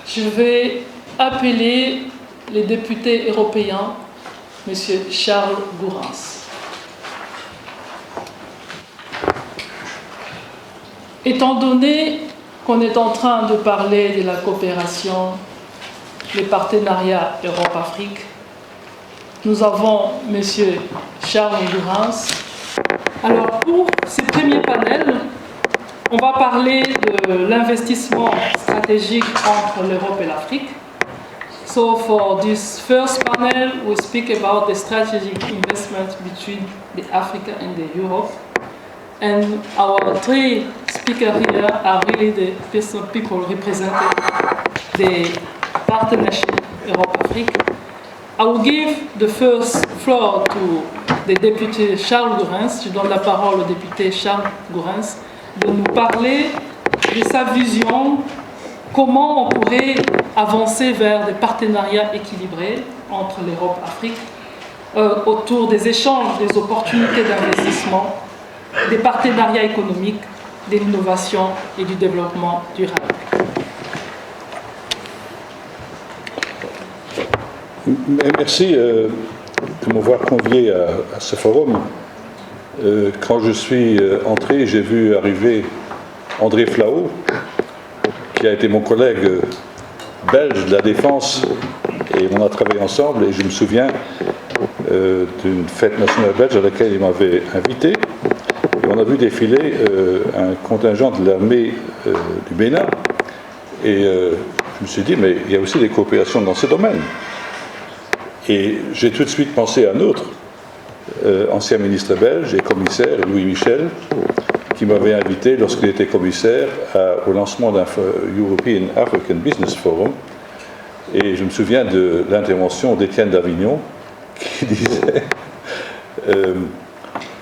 Je vais appeler les députés européens, M. Charles GOERENS. Étant donné qu'on est en train de parler de la coopération, les partenariats Europe-Afrique, nous avons M. Charles GOERENS. Alors pour ce premier panel, on va parler de l'investissement stratégique entre l'Europe et l'Afrique. So for this first panel, we speak about the strategic investment between the Africa and the Europe. And our three speakers here are really the people representing the partnership Europe-Afrique. I will give the first floor to the député Charles GOERENS. Je donne la parole au député Charles GOERENS de nous parler de sa vision, comment on pourrait avancer vers des partenariats équilibrés entre l'Europe et l'Afrique autour des échanges, des opportunités d'investissement, des partenariats économiques, de l'innovation et du développement durable. Merci de m'avoir convié à ce forum. Quand je suis entré, j'ai vu arriver André Flao, qui a été mon collègue belge de la Défense, et on a travaillé ensemble, et je me souviens d'une fête nationale belge à laquelle il m'avait invité, et on a vu défiler un contingent de l'armée du Bénin, et je me suis dit, mais il y a aussi des coopérations dans ce domaine. Et j'ai tout de suite pensé à un autre, ancien ministre belge et commissaire, Louis Michel, qui m'avait invité lorsqu'il était commissaire au lancement d'un European African Business Forum. Et je me souviens de l'intervention d'Étienne d'Avignon qui disait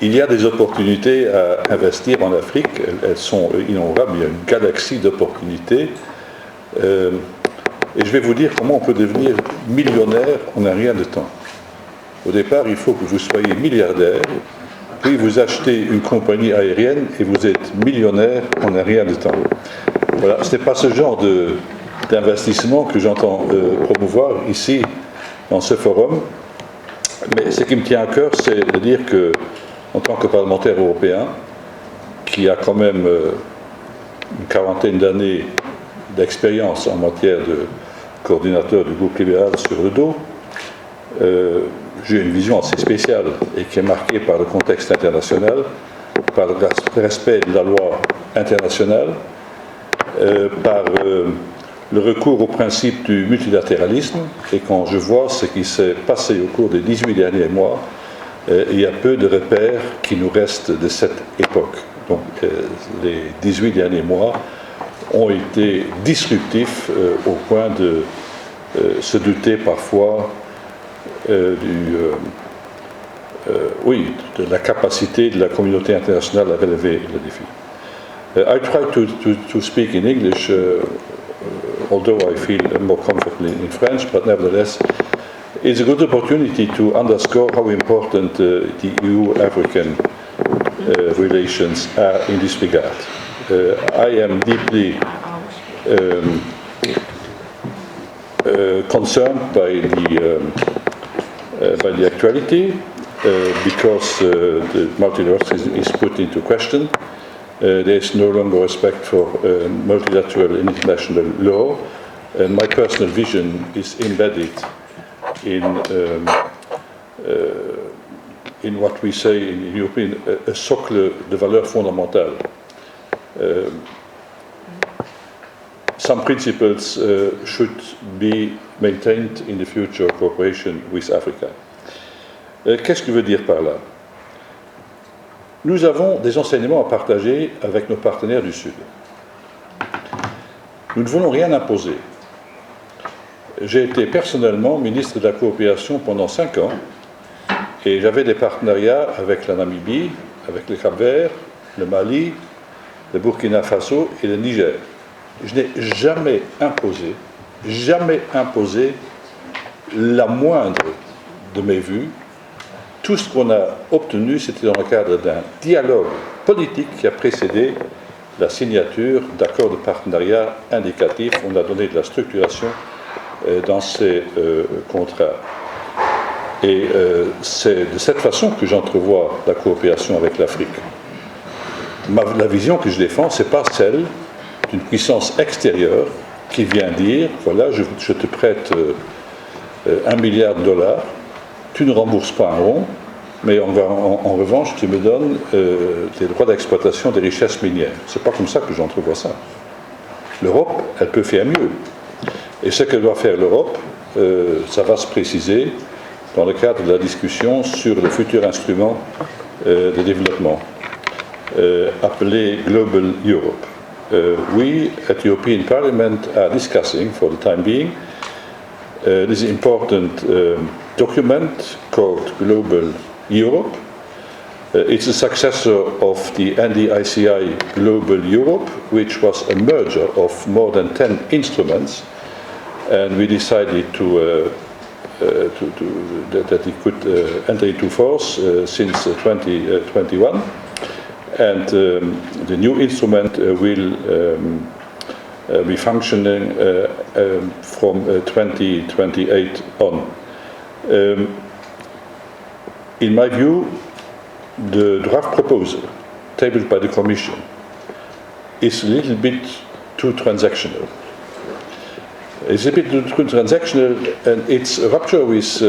il y a des opportunités à investir en Afrique, elles sont innombrables, il y a une galaxie d'opportunités. Et je vais vous dire comment on peut devenir millionnaire en un rien de temps. Au départ, il faut que vous soyez milliardaire, puis vous achetez une compagnie aérienne et vous êtes millionnaire en un rien de temps. Voilà, ce n'est pas ce genre d'investissement que j'entends promouvoir ici, dans ce forum. Mais ce qui me tient à cœur, c'est de dire que, en tant que parlementaire européen, qui a quand même une quarantaine d'années d'expérience en matière de coordinateur du groupe libéral sur le dos, j'ai une vision assez spéciale et qui est marquée par le contexte international, par le respect de la loi internationale, par le recours au principe du multilatéralisme. Et quand je vois ce qui s'est passé au cours des 18 derniers mois, il y a peu de repères qui nous restent de cette époque. Donc les 18 derniers mois ont été disruptifs au point de se douter parfois de la capacité de la communauté internationale à relever le défi. I try to speak in English, although I feel more comfortable in French, but nevertheless, it's a good opportunity to underscore how important the EU-African relations are in this regard. I am deeply concerned by the actuality because the multilateralism is put into question. There is no longer respect for multilateral and international law, and my personal vision is embedded in what we say in European a socle de valeurs fondamentales. Some principles should be maintained in the future cooperation with Africa. Qu'est-ce que je veux dire par là? Nous avons des enseignements à partager avec nos partenaires du Sud. Nous ne voulons rien imposer. J'ai été personnellement ministre de la coopération pendant 5 ans et j'avais des partenariats avec la Namibie, avec le Cap-Vert, le Mali, le Burkina Faso et le Niger. Je n'ai jamais imposé la moindre de mes vues. Tout ce qu'on a obtenu, c'était dans le cadre d'un dialogue politique qui a précédé la signature d'accords de partenariat indicatifs. On a donné de la structuration dans ces contrats. Et c'est de cette façon que j'entrevois la coopération avec l'Afrique. La vision que je défends, ce n'est pas celle d'une puissance extérieure qui vient dire, voilà, je te prête $1 milliard, tu ne rembourses pas un rond, mais en revanche, tu me donnes des droits d'exploitation des richesses minières. Ce n'est pas comme ça que j'entrevois ça. L'Europe, elle peut faire mieux. Et ce que doit faire l'Europe, ça va se préciser dans le cadre de la discussion sur le futur instrument de développement, appelé Global Europe. We, at the European Parliament, are discussing, for the time being, this important document called Global Europe. It's a successor of the NDICI Global Europe, which was a merger of more than 10 instruments, and we decided that it could enter into force since 2021. And the new instrument will be functioning from 2028 on. In my view, the draft proposal tabled by the Commission is a little bit too transactional. It's a bit too transactional, and it's a rupture with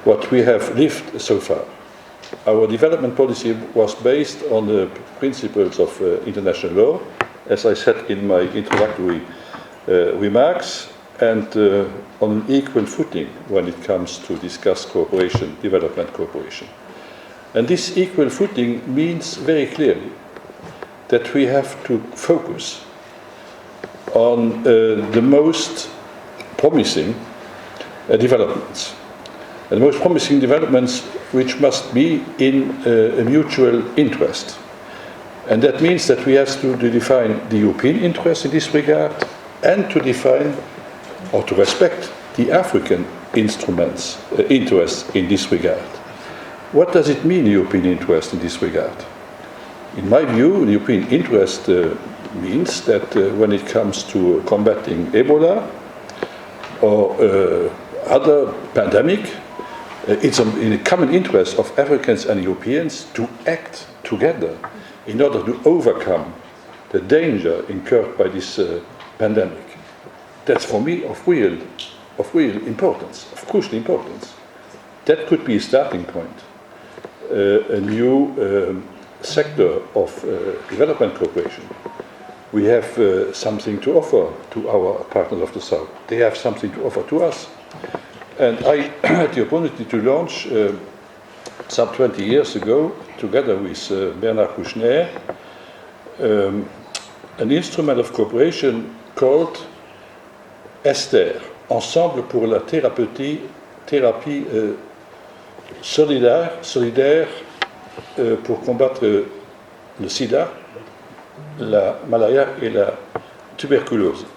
what we have lived so far. Our development policy was based on the principles of international law, as I said in my introductory remarks, and on an equal footing when it comes to discuss cooperation, development cooperation. And this equal footing means very clearly that we have to focus on the most promising developments. And the most promising developments which must be in a mutual interest. And that means that we have to define the European interest in this regard and to define or to respect the African interests in this regard. What does it mean, the European interest in this regard? In my view, the European interest means that when it comes to combating Ebola or other pandemic, it's in the common interest of Africans and Europeans to act together in order to overcome the danger incurred by this pandemic. That's for me of real importance, of crucial importance. That could be a starting point. A new sector of development cooperation. We have something to offer to our partners of the South. They have something to offer to us. And I had the opportunity to launch some 20 years ago, together with Bernard Kouchner, an instrument of cooperation called ESTER, Ensemble pour la thérapie solidaire pour combattre le sida, la malaria et la tuberculose.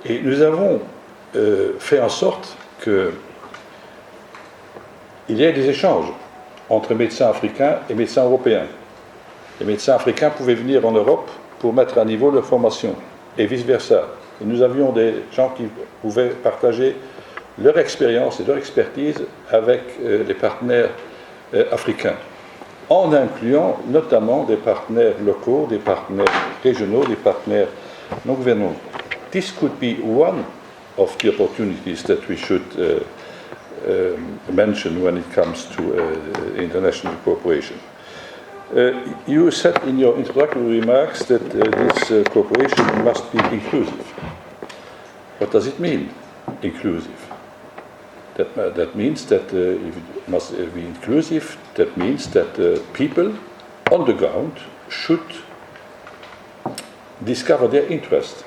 Et nous avons fait en sorte qu'il y ait des échanges entre médecins africains et médecins européens. Les médecins africains pouvaient venir en Europe pour mettre à niveau leur formation, et vice-versa. Et nous avions des gens qui pouvaient partager leur expérience et leur expertise avec les partenaires africains, en incluant notamment des partenaires locaux, des partenaires régionaux, des partenaires non gouvernementaux. This could be one of the opportunities that we should mention when it comes to international cooperation. You said in your introductory remarks that this cooperation must be inclusive. What does it mean, inclusive? That means that if it must be inclusive, that means that people on the ground should discover their interest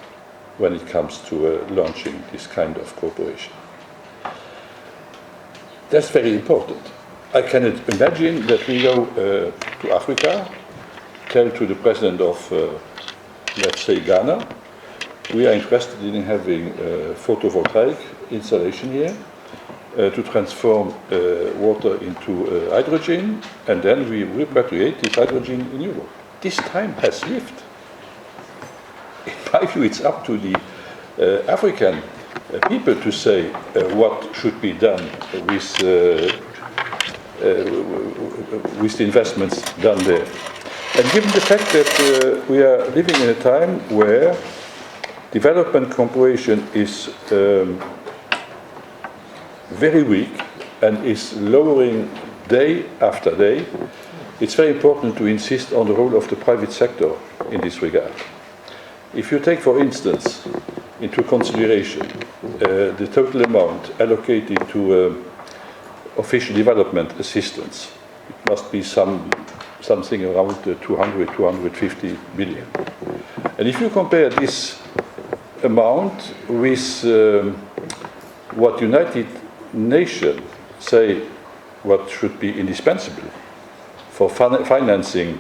when it comes to launching this kind of cooperation. That's very important. I can imagine that we go to Africa, tell to the president of, let's say, Ghana, we are interested in having a photovoltaic installation here to transform water into hydrogen, and then we repatriate this hydrogen in Europe. This time has lived. my view, it's up to the African people to say what should be done with the investments done there. And given the fact that we are living in a time where development cooperation is very weak and is lowering day after day, it's very important to insist on the role of the private sector in this regard. If you take, for instance, into consideration the total amount allocated to official development assistance, it must be something around 250 billion. And if you compare this amount with what United Nations say what should be indispensable for financing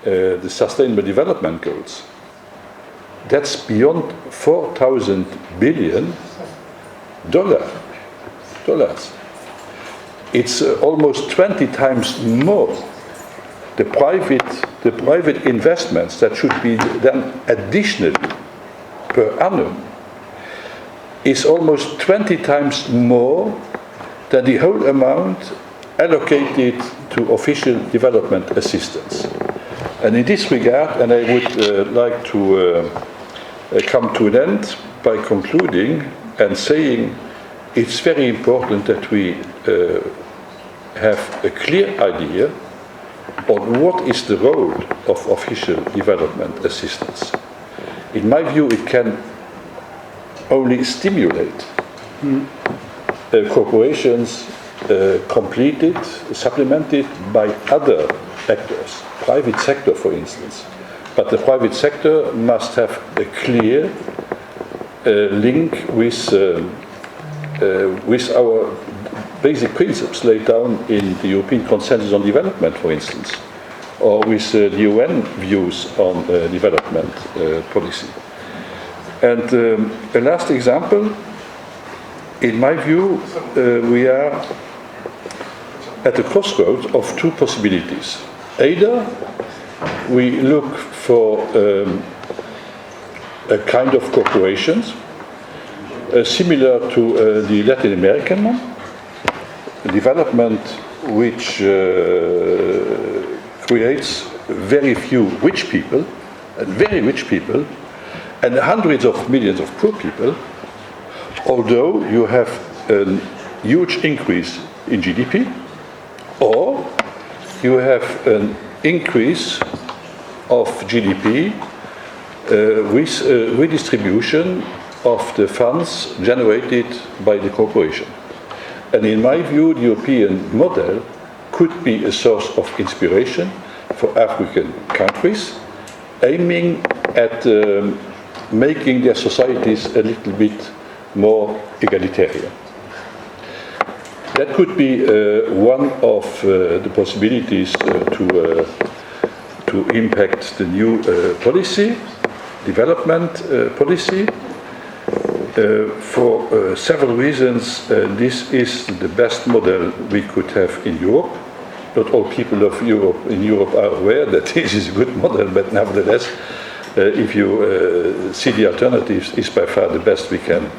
the Sustainable Development Goals, that's beyond $4,000 billion. It's almost 20 times more. The private investments that should be done additionally per annum is almost 20 times more than the whole amount allocated to official development assistance. And in this regard, and I would like to come to an end by concluding and saying it's very important that we have a clear idea on what is the role of official development assistance. In my view, it can only stimulate corporations completed, supplemented by other actors, private sector, for instance. But the private sector must have a clear link with our basic principles laid down in the European Consensus on Development, for instance, or with the UN views on development policy. And a last example, in my view, we are at the crossroads of two possibilities. Either we look for a kind of corporations similar to the Latin American one, development which creates very few rich people, and very rich people, and hundreds of millions of poor people, although you have a huge increase in GDP, or you have an increase of GDP with redistribution of the funds generated by the corporation. And in my view, the European model could be a source of inspiration for African countries, aiming at making their societies a little bit more egalitarian. That could be one of the possibilities to impact the new policy, development policy. For several reasons, this is the best model we could have in Europe. Not all people of Europe in Europe are aware that this is a good model, but nevertheless, if you see the alternatives, it's by far the best we can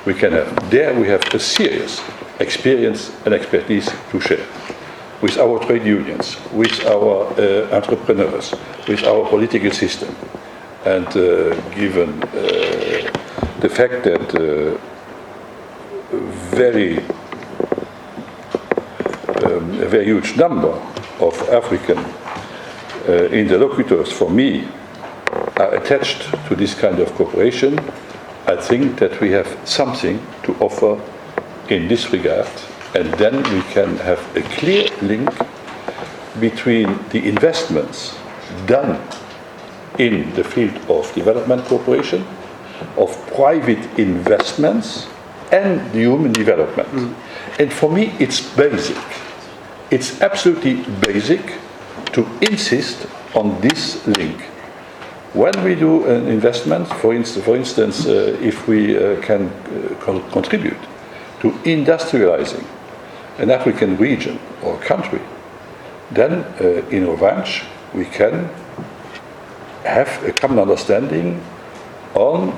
have. There we have a serious experience and expertise to share with our trade unions, with our entrepreneurs, with our political system. And given the fact that a very huge number of African interlocutors, for me, are attached to this kind of cooperation, I think that we have something to offer in this regard, and then we can have a clear link between the investments done in the field of development cooperation, of private investments, and the human development. And for me, it's basic. It's absolutely basic to insist on this link. When we do an investment, for instance, if we can contribute to industrializing an African region or country, then in revanche we can have a common understanding on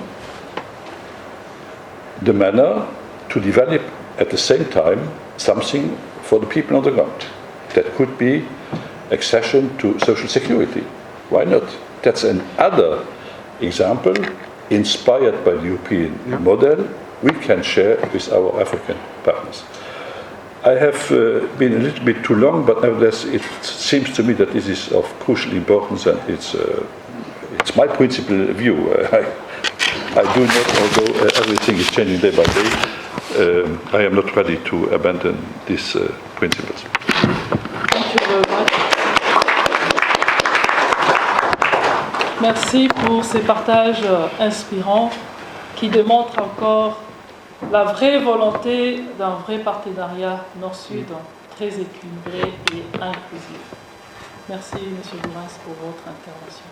the manner to develop at the same time something for the people on the ground. That could be accession to social security. Why not? That's another example inspired by the European model we can share with our African partners. I have been a little bit too long, but nevertheless it seems to me that this is of crucial importance, and it's my principal view. I do not, although everything is changing day by day, I am not ready to abandon these principles. Thank you very much. Merci pour ces partages inspirants qui démontrent encore la vraie volonté d'un vrai partenariat Nord-Sud très équilibré et inclusif. Merci, M. GOERENS, pour votre intervention.